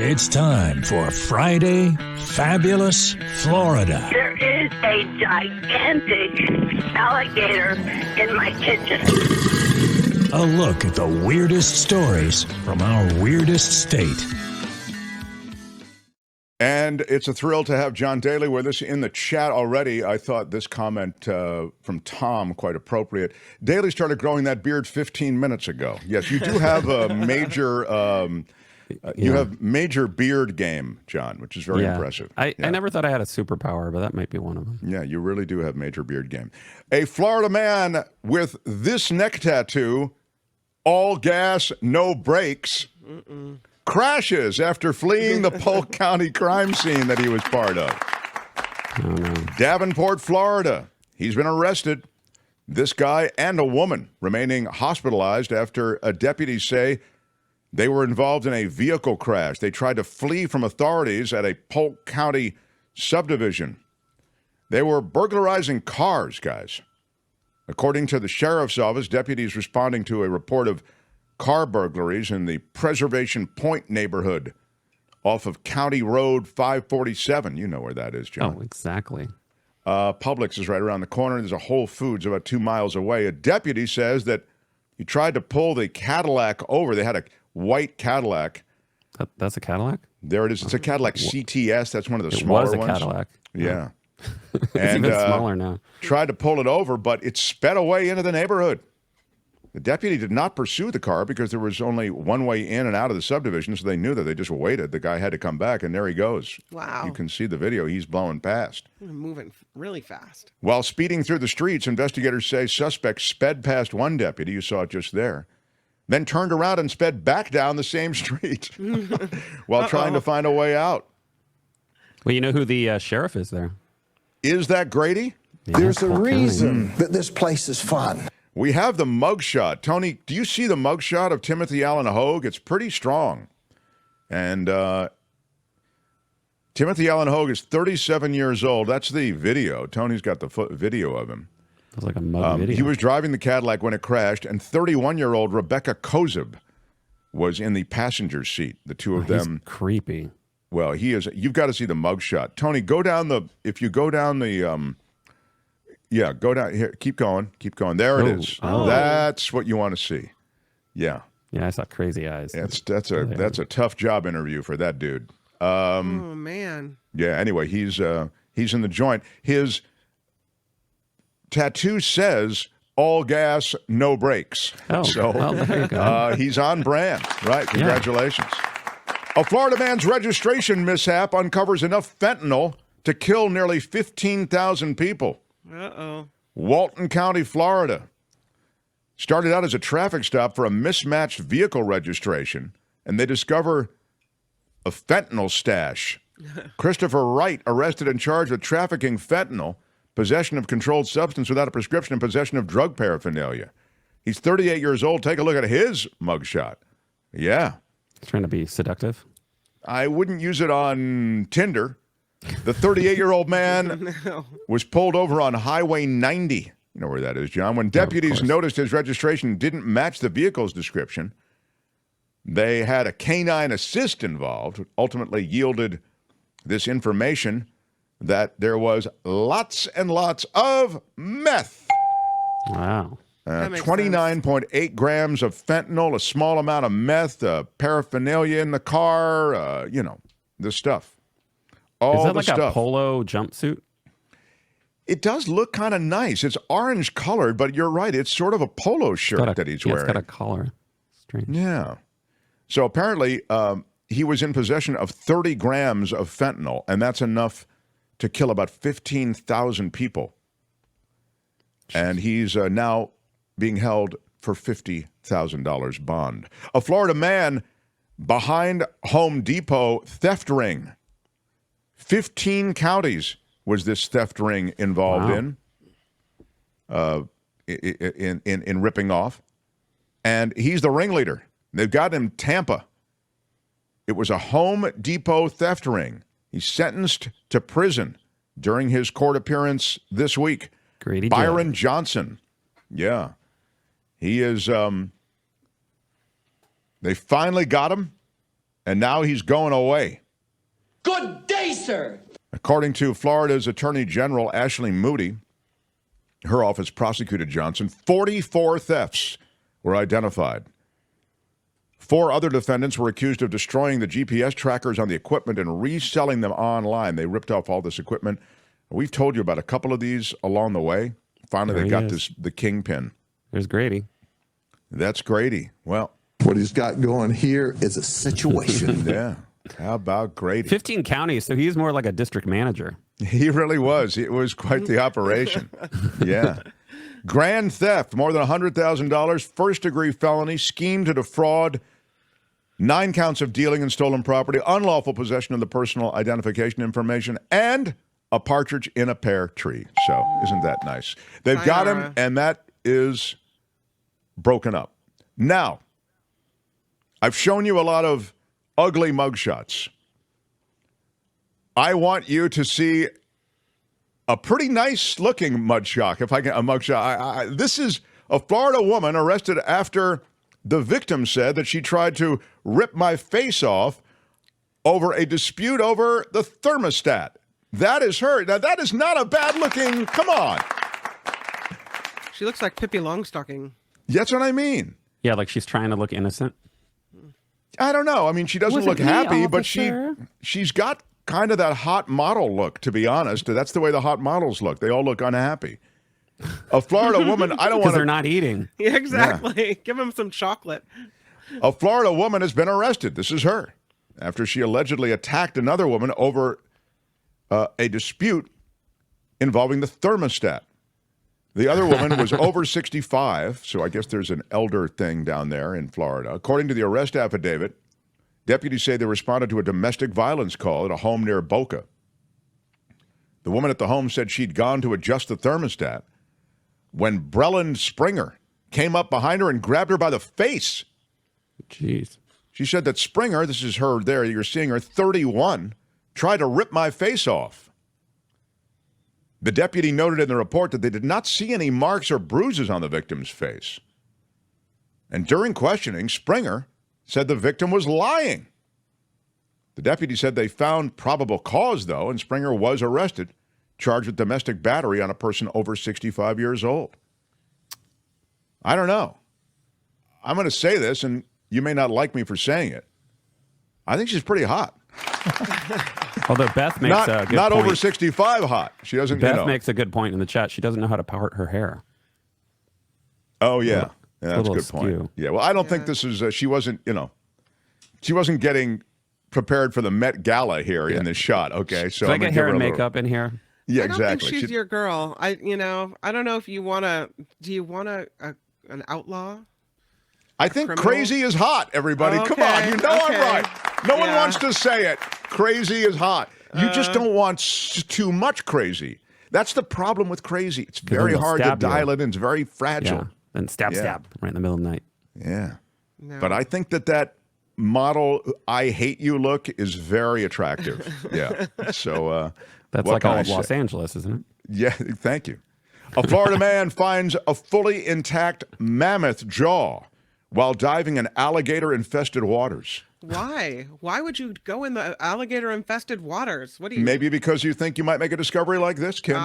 It's time for Friday Fabulous Florida. There is a gigantic alligator in my kitchen. A look at the weirdest stories from our weirdest state. And it's a thrill to have John Daly with us in the chat already. I thought this comment from Tom quite appropriate. Daly started growing that beard 15 minutes ago. Yes, you do have a major you have major beard game, John, which is very impressive. I never thought I had a superpower, but that might be one of them. Yeah, you really do have major beard game. A Florida man with this neck tattoo, all gas, no brakes, crashes after fleeing the Polk County crime scene that he was part of. Oh, no. Davenport, Florida. He's been arrested. This guy and a woman remaining hospitalized after deputies say they were involved in a vehicle crash. They tried to flee from authorities at a Polk County subdivision. They were burglarizing cars, guys. According to the sheriff's office, deputies responding to a report of car burglaries in the Preservation Point neighborhood off of County Road 547. You know where that is, John. Oh, exactly. Publix is right around the corner. There's a Whole Foods about 2 miles away. A deputy says that he tried to pull the Cadillac over. They had a white Cadillac. That's a Cadillac? There it is. It's a Cadillac CTS. That's one of the smaller ones. It was a Cadillac. Yeah. It's And even smaller now. tried to pull it over, but it sped away into the neighborhood. The deputy did not pursue the car because there was only one way in and out of the subdivision, so they knew that. They just waited. The guy had to come back, and there he goes. Wow. You can see the video. He's blowing past. Moving really fast. While speeding through the streets, investigators say suspects sped past one deputy, you saw it just there, then turned around and sped back down the same street while trying to find a way out. Well, you know who the sheriff is there? Is that Grady? Yeah, There's a Polk County. reason that this place is fun. We have the mugshot. Tony, do you see the mugshot of Timothy Allen Hogue? It's pretty strong. And Timothy Allen Hogue is 37 years old. That's the video. Tony's got the video of him. It was like a mug video. He was driving the Cadillac when it crashed, and 31-year-old Rebecca Kozub was in the passenger seat. The two of them. He's creepy. Well, he is. You've got to see the mugshot. Tony, go down the. If you go down the. Yeah, go down here. Keep going. Keep going. There it is. Oh. That's what you want to see. Yeah. Yeah, I saw crazy eyes. That's a tough job interview for that dude. Oh man. Yeah. Anyway, he's in the joint. His tattoo says "all gas, no brakes." Oh, so well, there you go. he's on brand, right? Congratulations. A Florida man's registration mishap uncovers enough fentanyl to kill nearly 15,000 people. Uh-oh. Walton County, Florida. Started out as a traffic stop for a mismatched vehicle registration, and they discover a fentanyl stash. Christopher Wright arrested and charged with trafficking fentanyl, possession of controlled substance without a prescription, and possession of drug paraphernalia. He's 38 years old. Take a look at his mugshot. Yeah. Trying to be seductive. I wouldn't use it on Tinder. The 38-year-old man was pulled over on Highway 90. You know where that is, John. When deputies noticed his registration didn't match the vehicle's description, they had a canine assist involved, ultimately yielded this information that there was lots and lots of meth. Wow. 29.8 grams of fentanyl, a small amount of meth, paraphernalia in the car, the stuff. All Is that the like stuff. a polo jumpsuit? It does look kind of nice. It's orange colored, but you're right. It's sort of a polo shirt that he's wearing. It's got a collar. Strange. Yeah. So apparently he was in possession of 30 grams of fentanyl, and that's enough to kill about 15,000 people. And he's now being held for $50,000 bond. A Florida man behind Home Depot theft ring. 15 counties was this theft ring involved in ripping off. And he's the ringleader. They've got him in Tampa. It was a Home Depot theft ring. He's sentenced to prison during his court appearance this week. Grady Byron Johnson. Yeah. He is, they finally got him. and now he's going away. Good day, sir. According to Florida's Attorney General Ashley Moody, her office prosecuted Johnson. 44 thefts were identified. 4 other defendants were accused of destroying the GPS trackers on the equipment and reselling them online. They ripped off all this equipment. We've told you about a couple of these along the way. Finally, they got the kingpin. There's Grady. That's Grady. Well, What he's got going here is a situation. yeah. How about Grady? 15 counties, so he's more like a district manager. He really was. It was quite the operation. Yeah. Grand theft, more than $100,000, first-degree felony, scheme to defraud, 9 counts of dealing in stolen property, unlawful possession of the personal identification information, and a partridge in a pear tree. So isn't that nice? They've got him, and that is broken up. Now, I've shown you a lot of ugly mugshots. I want you to see a pretty nice-looking mugshot. If I can, a mugshot. This is a Florida woman arrested after the victim said that she tried to rip my face off over a dispute over the thermostat. That is her. Now, that is not a bad-looking. Come on. She looks like Pippi Longstocking. That's what I mean. Yeah, like she's trying to look innocent. I don't know. I mean, she doesn't Was it look me, happy, but officer? she's got kind of that hot model look, to be honest. That's the way the hot models look. They all look unhappy. A Florida woman, I don't Because want they're to... not eating. Yeah, exactly. Give him some chocolate. A Florida woman has been arrested. This is her. After she allegedly attacked another woman over a dispute involving the thermostat. The other woman was over 65, so I guess there's an elder thing down there in Florida. According to the arrest affidavit, deputies say they responded to a domestic violence call at a home near Boca. The woman at the home said she'd gone to adjust the thermostat when Breland Springer came up behind her and grabbed her by the face. Jeez. She said that Springer, this is her there, you're seeing her, 31, tried to rip my face off. The deputy noted in the report that they did not see any marks or bruises on the victim's face. And during questioning, Springer said the victim was lying. The deputy said they found probable cause, though, and Springer was arrested, charged with domestic battery on a person over 65 years old. I don't know. I'm going to say this, and you may not like me for saying it. I think she's pretty hot. Although Beth makes a good not point. over 65 hot. She doesn't. Beth makes a good point in the chat. She doesn't know how to part her hair. Oh yeah, It's a that's a little good point. skew. Yeah. Well, I don't think this is. She wasn't. She wasn't getting prepared for the Met Gala here in this shot. Okay, so Did I I'm gonna get give hair her and a little- makeup in here? Yeah, I don't exactly. think she's your girl. I don't know if you want to. Do you want an outlaw? I think criminal? crazy is hot. Everybody, come on. Okay, You know I'm okay. right. No one Yeah. wants to say it. Crazy is hot. You just don't want too much crazy. That's the problem with crazy. It's very it'll hard to stab you. dial it in. It's very fragile. Yeah. And stab, Yeah. stab right in the middle of the night. Yeah. No. But I think that model I hate you look is very attractive. Yeah. So That's what like can all I of Los say? Angeles, isn't it? Yeah, thank you. A Florida man finds a fully intact mammoth jaw while diving in alligator-infested waters. Why? Why would you go in the alligator-infested waters? What do you? Maybe because you think you might make a discovery like this, Kim.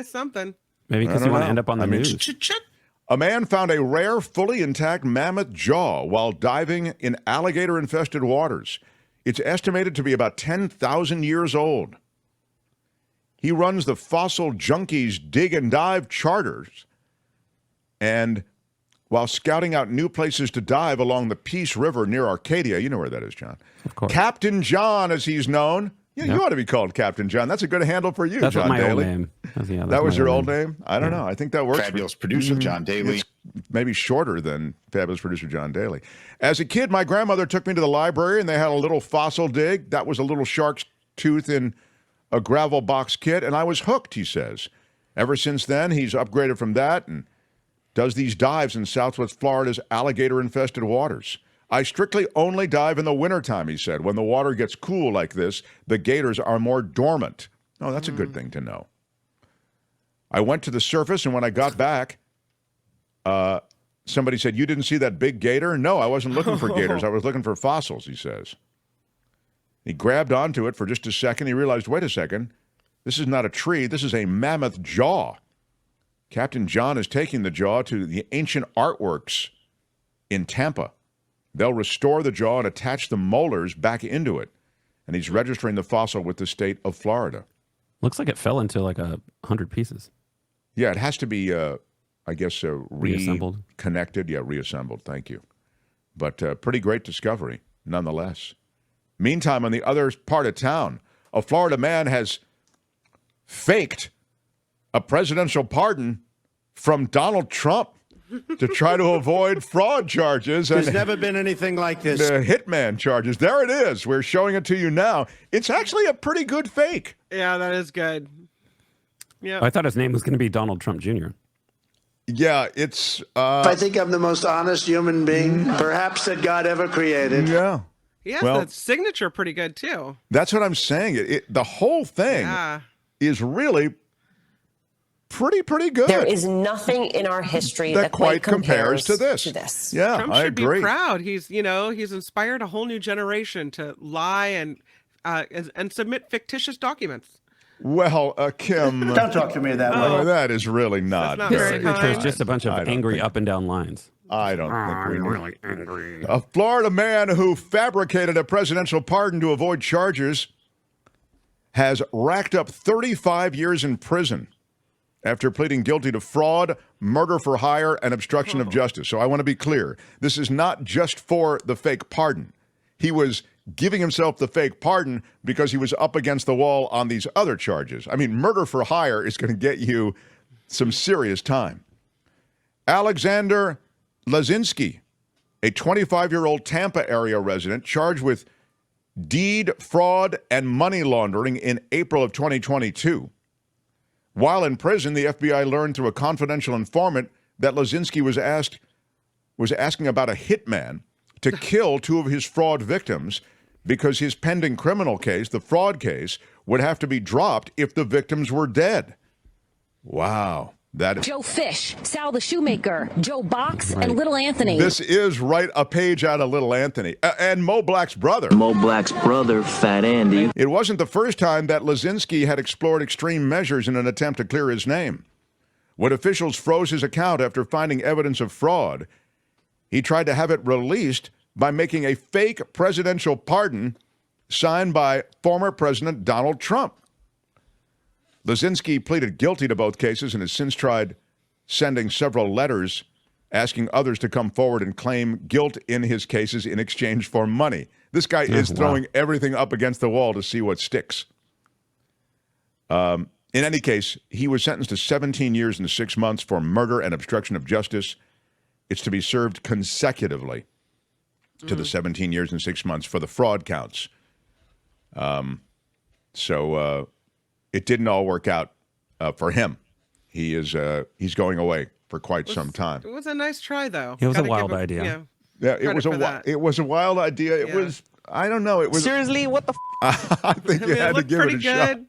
Something. Maybe because don't you want know. to end up on the I mean, news. A man found a rare, fully intact mammoth jaw while diving in alligator-infested waters. It's estimated to be about 10,000 years old. He runs the Fossil Junkies Dig and Dive charters. And while scouting out new places to dive along the Peace River near Arcadia, you know where that is, John. Of course. Captain John, as he's known. Yeah, Yeah. you ought to be called Captain John. That's a good handle for you, That's John what my Daly. old name. That's That was my your old name? I don't Yeah. know. I think that works. Fabulous producer John Daly. It's maybe shorter than fabulous producer John Daly. As a kid, my grandmother took me to the library, and they had a little fossil dig. That was a little shark's tooth in a gravel box kit, and I was hooked, he says. Ever since then, he's upgraded from that and does these dives in Southwest Florida's alligator-infested waters. I strictly only dive in the wintertime, he said. When the water gets cool like this, the gators are more dormant. Oh, that's a good thing to know. I went to the surface, and when I got back, somebody said, "You didn't see that big gator?" No, I wasn't looking for gators. I was looking for fossils, he says. He grabbed onto it for just a second. He realized, wait a second, this is not a tree. This is a mammoth jaw. Captain John is taking the jaw to the Ancient Artworks in Tampa. They'll restore the jaw and attach the molars back into it. And he's registering the fossil with the state of Florida. Looks like it fell into like 100 pieces. Yeah, it has to be, I guess, Reassembled. Connected. Yeah, reassembled. Thank you. But pretty great discovery, nonetheless. Meantime, on the other part of town, a Florida man has faked a presidential pardon from Donald Trump to try to avoid fraud charges. There's never been anything like this. The hitman charges. There it is. We're showing it to you now. It's actually a pretty good fake. Yeah, that is good. Yeah. I thought his name was going to be Donald Trump Jr. Yeah, it's... I think I'm the most honest human being, perhaps, that God ever created. Yeah. Yeah, Well, the signature pretty good too. that's what I'm saying. The whole thing Yeah. is really pretty good. There is nothing in our history that quite compares to this. this. Yeah, Trump I should agree. be proud. He's inspired a whole new generation to lie and submit fictitious documents. Well, Kim, Don't talk to me that way. that is really not. That's not His very signature is kind. just a bunch of I don't angry think- up and down lines. I don't think we I'm need. really angry. A Florida man who fabricated a presidential pardon to avoid charges has racked up 35 years in prison after pleading guilty to fraud, murder for hire, and obstruction of justice. So I want to be clear. This is not just for the fake pardon. He was giving himself the fake pardon because he was up against the wall on these other charges. I mean, murder for hire is going to get you some serious time. Alexander Lazinski, a 25-year-old Tampa area resident charged with deed, fraud, and money laundering in April of 2022. While in prison, the FBI learned through a confidential informant that Lazinski was asking about a hitman to kill two of his fraud victims because his pending criminal case, the fraud case, would have to be dropped if the victims were dead. Wow. That is, Joe Fish, Sal the Shoemaker, Joe Box, and Little Anthony. this is right a page out of Little Anthony. And Mo Black's brother. Mo Black's brother, Fat Andy. It wasn't the first time that Lazinski had explored extreme measures in an attempt to clear his name. When officials froze his account after finding evidence of fraud, he tried to have it released by making a fake presidential pardon signed by former President Donald Trump. Lazinski pleaded guilty to both cases and has since tried sending several letters asking others to come forward and claim guilt in his cases in exchange for money. This guy is throwing everything up against the wall to see what sticks. In any case, he was sentenced to 17 years and 6 months for murder and obstruction of justice. It's to be served consecutively to the 17 years and 6 months for the fraud counts. So it didn't all work out for him. He's going away for quite some time. It was a nice try, though. It was a Gotta wild give him- idea. Yeah. Yeah, it Credit was for that. it was a wild idea. It Yeah. was, I don't know, it was Seriously, what the I think I you mean, it had to looked give it pretty a shot. good.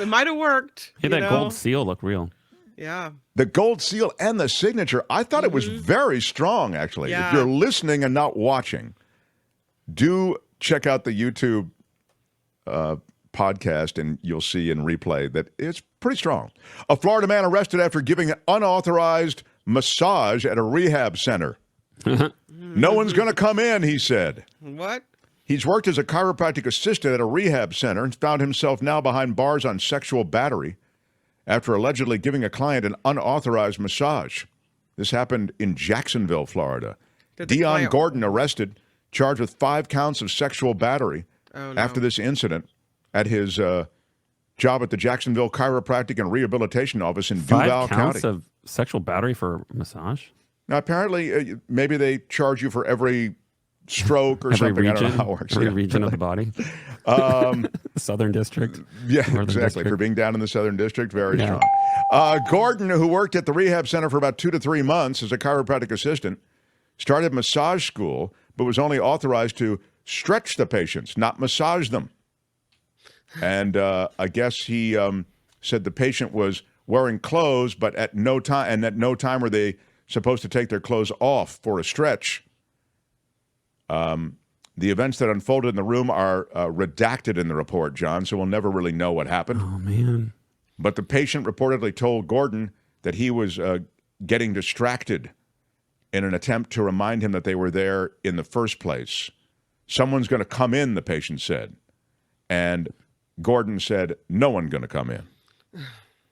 It might have worked. Hey, you that know? gold seal looked real. Yeah. The gold seal and the signature, I thought it was very strong, actually. If Yeah. you're listening and not watching, do check out the YouTube podcast, and you'll see in replay that it's pretty strong. A Florida man arrested after giving an unauthorized massage at a rehab center. No one's going to come in, he said. What? He's worked as a chiropractic assistant at a rehab center and found himself now behind bars on sexual battery after allegedly giving a client an unauthorized massage. This happened in Jacksonville, Florida. Did the Dion client- Gordon arrested, charged with 5 counts of sexual battery after this incident at his job at the Jacksonville Chiropractic and Rehabilitation Office in 5 Duval counts County. of sexual battery for massage? Now, apparently, maybe they charge you for every stroke or Every something. I region, don't know how it works. every Yeah. region of the body. Southern District. Yeah, Northern exactly. District. For being down in the Southern District, very Yeah. strong. Gordon, who worked at the rehab center for about 2 to 3 months as a chiropractic assistant, started massage school, but was only authorized to stretch the patients, not massage them. And I guess he said the patient was wearing clothes, but at no time were they supposed to take their clothes off for a stretch. The events that unfolded in the room are redacted in the report, John, so we'll never really know what happened. Oh, man. But the patient reportedly told Gordon that he was getting distracted in an attempt to remind him that they were there in the first place. Someone's going to come in, the patient said. And Gordon said, no one's going to come in.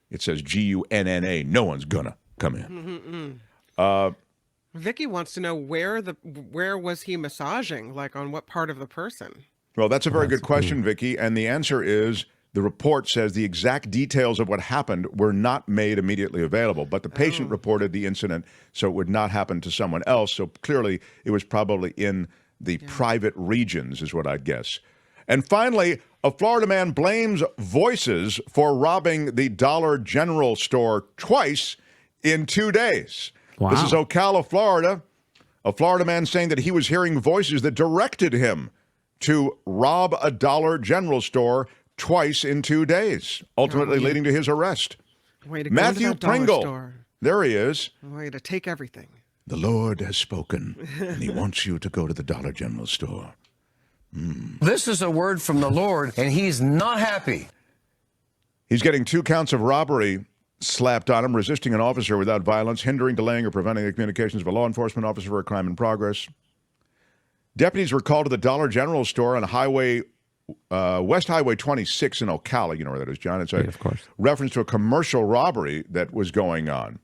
It says Gunna, no one's going to come in. Vicky wants to know where was he massaging, like on what part of the person? Well, that's a very good question, Vicky. And the answer is the report says the exact details of what happened were not made immediately available. But the patient reported the incident, so it would not happen to someone else. So clearly it was probably in the private regions, is what I'd guess. And finally, a Florida man blames voices for robbing the Dollar General store twice in 2 days. Wow. This is Ocala, Florida. A Florida man saying that he was hearing voices that directed him to rob a Dollar General store twice in 2 days, ultimately leading to his arrest. Way to Matthew go to that dollar Pringle. store. There he is. Way to take everything. The Lord has spoken, and he wants you to go to the Dollar General store. This is a word from the Lord, and he's not happy. He's getting 2 counts of robbery slapped on him, resisting an officer without violence, hindering, delaying, or preventing the communications of a law enforcement officer for a crime in progress. Deputies were called to the Dollar General store on West Highway 26 in Ocala. You know where that is, John. It's a of course. reference to a commercial robbery that was going on.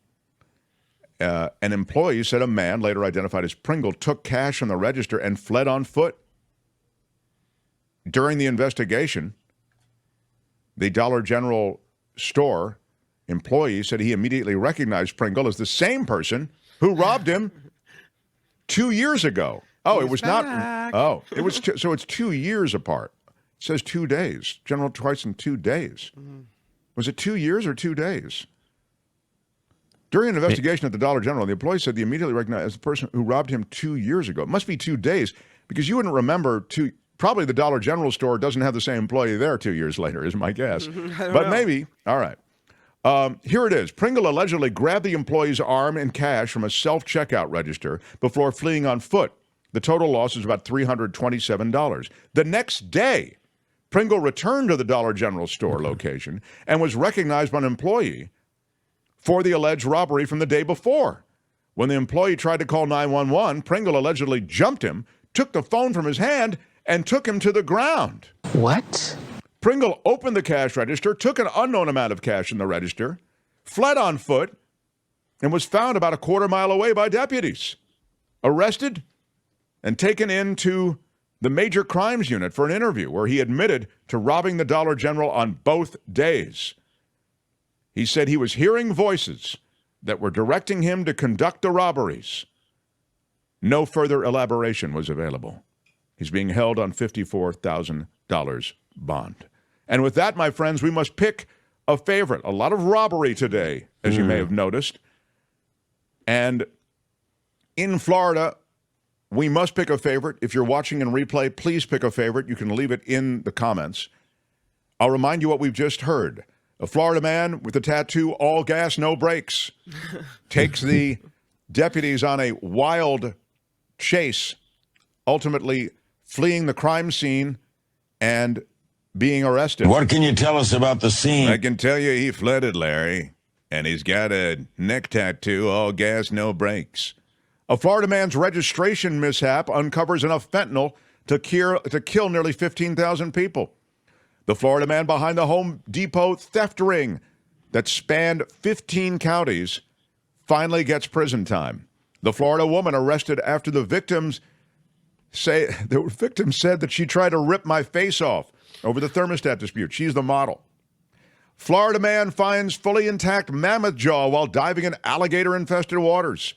An employee said a man, later identified as Pringle, took cash from the register and fled on foot. During the investigation, the Dollar General store employee said he immediately recognized Pringle as the same person who robbed him 2 years ago. Oh, it was back. not. Oh, it was. So it's 2 years apart. It says 2 days. General twice in 2 days. Was it 2 years or 2 days? During an investigation at the Dollar General, the employee said he immediately recognized as the person who robbed him 2 years ago. It must be 2 days because you wouldn't remember Probably the Dollar General store doesn't have the same employee there 2 years later, is my guess. But maybe. All right. Here it is. Pringle allegedly grabbed the employee's arm and cash from a self-checkout register before fleeing on foot. The total loss is about $327. The next day, Pringle returned to the Dollar General store location and was recognized by an employee for the alleged robbery from the day before. When the employee tried to call 911, Pringle allegedly jumped him, took the phone from his hand, and took him to the ground. What? Pringle opened the cash register, took an unknown amount of cash in the register, fled on foot, and was found about a quarter mile away by deputies. Arrested and taken into the Major Crimes Unit for an interview where he admitted to robbing the Dollar General on both days. He said he was hearing voices that were directing him to conduct the robberies. No further elaboration was available. He's being held on $54,000 bond. And with that, my friends, we must pick a favorite. A lot of robbery today, as you may have noticed. And in Florida, we must pick a favorite. If you're watching in replay, please pick a favorite. You can leave it in the comments. I'll remind you what we've just heard. A Florida man with a tattoo, all gas, no brakes, takes the deputies on a wild chase, ultimately fleeing the crime scene and being arrested. What can you tell us about the scene? I can tell you he fled it, Larry, and he's got a neck tattoo, all gas, no brakes. A Florida man's registration mishap uncovers enough fentanyl to kill nearly 15,000 people. The Florida man behind the Home Depot theft ring that spanned 15 counties finally gets prison time. The Florida woman arrested after the victim said that she tried to rip my face off over the thermostat dispute. She's the model. Florida man finds fully intact mammoth jaw while diving in alligator-infested waters.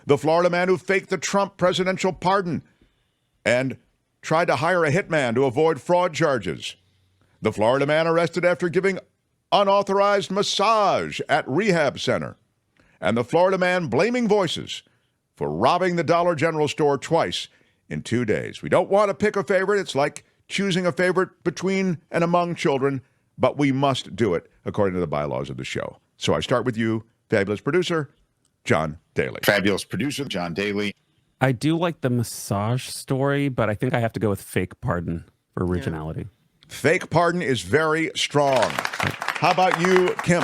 The Florida man who faked the Trump presidential pardon and tried to hire a hitman to avoid fraud charges. The Florida man arrested after giving unauthorized massage at rehab center. And the Florida man blaming voices for robbing the Dollar General store twice in 2 days. We don't want to pick a favorite. It's like choosing a favorite between and among children, but we must do it according to the bylaws of the show. So I start with you, fabulous producer, John Daly. Fabulous producer, John Daly. I do like the massage story, but I think I have to go with fake pardon for originality. Fake pardon is very strong. How about you, Kim?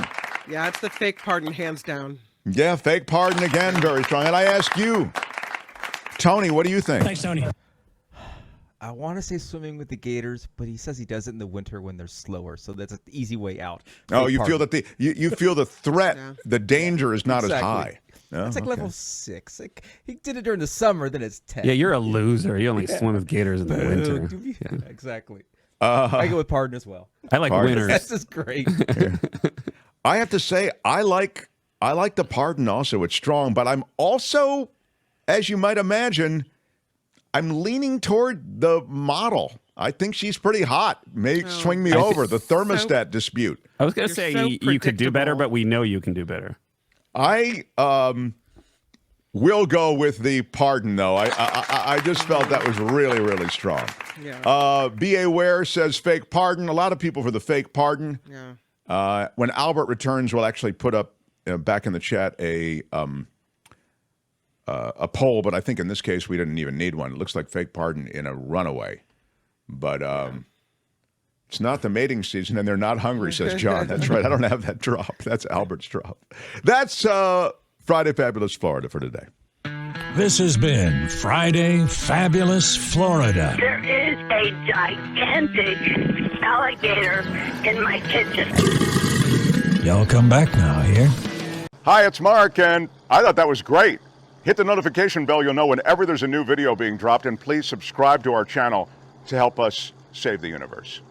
Yeah, it's the fake pardon, hands down. Yeah, fake pardon again, very strong. And I ask you, Tony, what do you think? Thanks, Tony. I want to say swimming with the gators, but he says he does it in the winter when they're slower, so that's an easy way out. Oh, you feel that you feel the threat, the danger is not as high. Oh, it's like level 6. Like, he did it during the summer, then it's 10. Yeah, you're a loser. You only swim with gators in the winter. Yeah. Exactly. I go with pardon as well. I like winners. That's just great. I have to say, I like the pardon also. It's strong, but I'm also, as you might imagine, I'm leaning toward the model. I think she's pretty hot. Swing me over. The thermostat dispute. I was going to say you could do better, but we know you can do better. I will go with the pardon, though. I just felt that was really, really strong. Yeah. B.A. Ware says fake pardon. A lot of people for the fake pardon. Yeah. When Albert returns, we'll actually put up back in the chat a poll, but I think in this case we didn't even need one. It looks like fake pardon in a runaway. But it's not the mating season, and they're not hungry, says John. That's right. I don't have that drop. That's Albert's drop. That's Friday Fabulous Florida for today. This has been Friday Fabulous Florida. There is a gigantic alligator in my kitchen. Y'all come back now here. Hi, it's Mark, and I thought that was great. Hit the notification bell. You'll know whenever there's a new video being dropped, and please subscribe to our channel to help us save the universe.